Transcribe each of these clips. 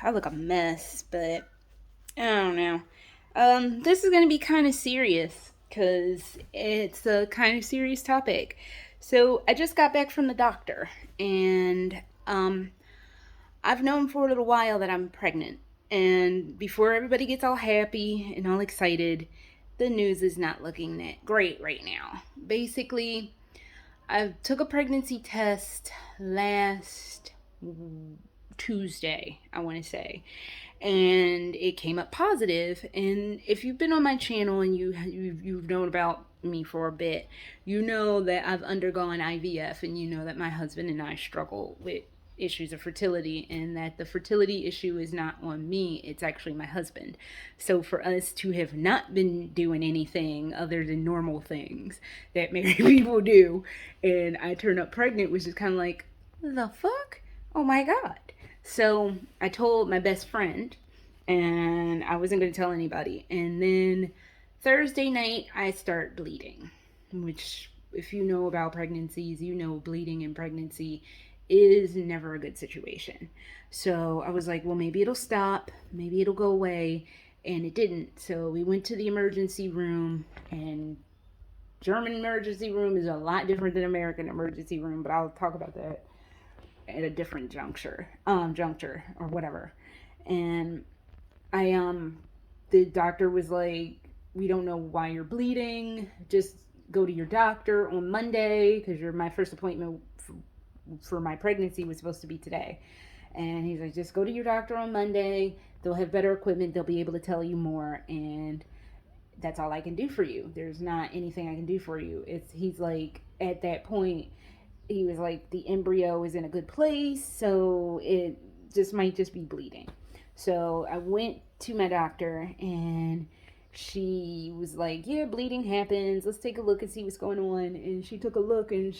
I look a mess, but I don't know. This is gonna be kind of serious because it's a kind of serious topic. So I just got back from the doctor, and I've known for a little while that I'm pregnant. And before everybody gets all happy and all excited, the news is not looking that great right now. Basically, I took a pregnancy test last Tuesday, I want to say, and it came up positive. And if you've been on my channel and you've known about me for a bit, you know that I've undergone IVF, and you know that my husband and I struggle with issues of fertility, and that the fertility issue is not on me, it's actually my husband. So for us to have not been doing anything other than normal things that married people do, and I turn up pregnant, which is kind of like, the fuck? Oh my god. So I told my best friend, and I wasn't going to tell anybody. And then Thursday night, I start bleeding, which, if you know about pregnancies, you know bleeding in pregnancy is never a good situation. So I was like, well, maybe it'll stop, maybe it'll go away. And it didn't. So we went to the emergency room, and German emergency room is a lot different than American emergency room, but I'll talk about that at a different juncture or whatever. And I the doctor was like, we don't know why you're bleeding. Just go to your doctor on Monday, because my first appointment for my pregnancy was supposed to be today. And he's like, just go to your doctor on Monday. They'll have better equipment. They'll be able to tell you more. And that's all I can do for you. There's not anything I can do for you. He's like, at that point, he was like, the embryo is in a good place, so it just might just be bleeding. So I went to my doctor, and she was like, yeah, bleeding happens, let's take a look and see what's going on. And she took a look, and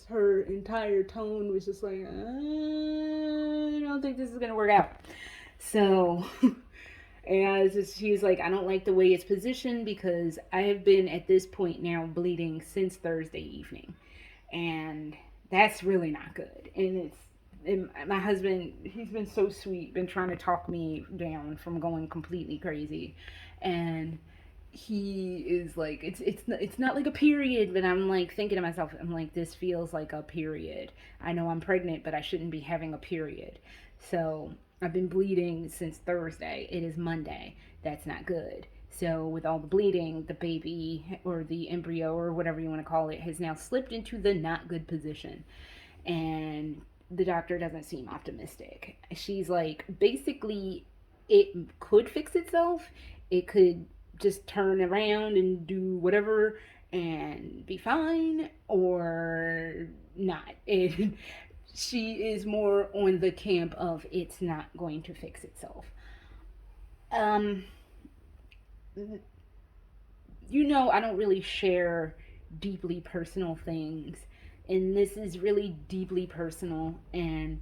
her entire tone was just like, I don't think this is gonna work out. So and she's like, I don't like the way it's positioned, because I have been at this point now bleeding since Thursday evening, and that's really not good. And my husband, he's been so sweet, been trying to talk me down from going completely crazy. And he is like, it's not like a period, but I'm like thinking to myself, I'm like, this feels like a period. I know I'm pregnant, but I shouldn't be having a period. So I've been bleeding since Thursday. It is Monday. That's not good. So with all the bleeding, the baby, or the embryo, or whatever you want to call it, has now slipped into the not good position. And the doctor doesn't seem optimistic. She's like, basically, it could fix itself. It could just turn around and do whatever and be fine, or not. And she is more on the camp of, it's not going to fix itself. Um, I don't really share deeply personal things, and this is really deeply personal. And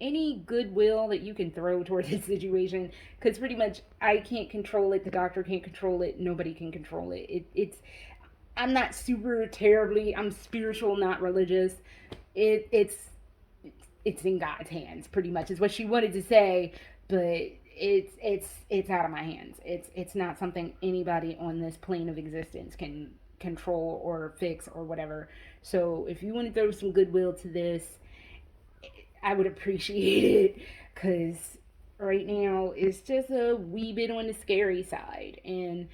any goodwill that you can throw towards this situation, because pretty much I can't control it, the doctor can't control it, nobody can control it. It's I'm not super terribly, I'm spiritual, not religious. It's in God's hands, pretty much, is what she wanted to say. But it's out of my hands. It's not something anybody on this plane of existence can control or fix or whatever. So if you want to throw some goodwill to this, I would appreciate it, because right now it's just a wee bit on the scary side. And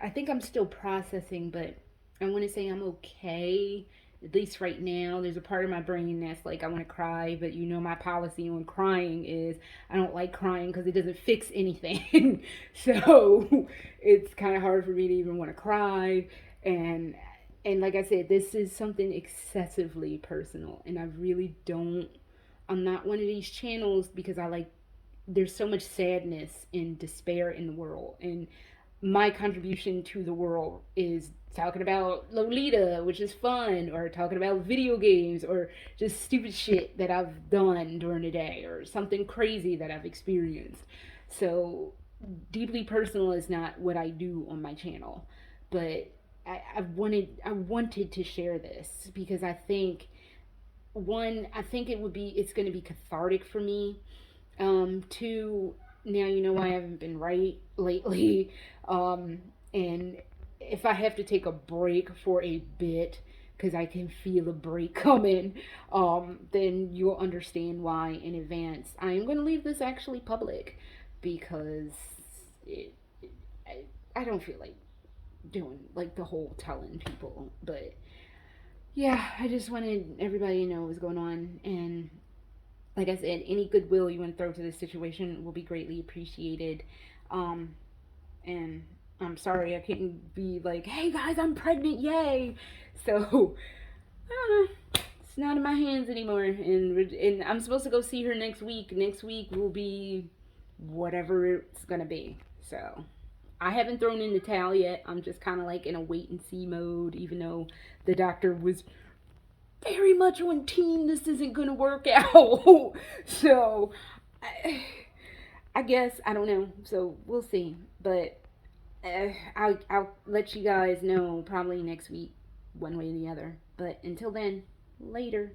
I think I'm still processing, but I want to say I'm okay. At least right now, there's a part of my brain that's like, I want to cry, but my policy on crying is I don't like crying because it doesn't fix anything. So it's kind of hard for me to even want to cry. And like I said, this is something excessively personal, and I really don't. I'm not one of these channels, because there's so much sadness and despair in the world, and my contribution to the world is talking about Lolita, which is fun, or talking about video games, or just stupid shit that I've done during the day, or something crazy that I've experienced. So deeply personal is not what I do on my channel, but I wanted to share this, because I think one, I think it's going to be cathartic for me. Two, now you know why I haven't been right lately. And if I have to take a break for a bit, because I can feel a break coming, then you'll understand why in advance. I am going to leave this actually public because it, I don't feel like doing like the whole telling people. But yeah, I just wanted everybody to know what's going on. And like I said, any goodwill you want to throw to this situation will be greatly appreciated. Um, and I'm sorry I couldn't be like, hey guys, I'm pregnant, yay! So, it's not in my hands anymore. And I'm supposed to go see her next week. Next week will be whatever it's gonna be. So, I haven't thrown in the towel yet. I'm just kind of like in a wait and see mode, even though the doctor was very much on team this isn't gonna work out. So I guess I don't know. So we'll see. But I'll let you guys know probably next week, one way or the other. But until then, later.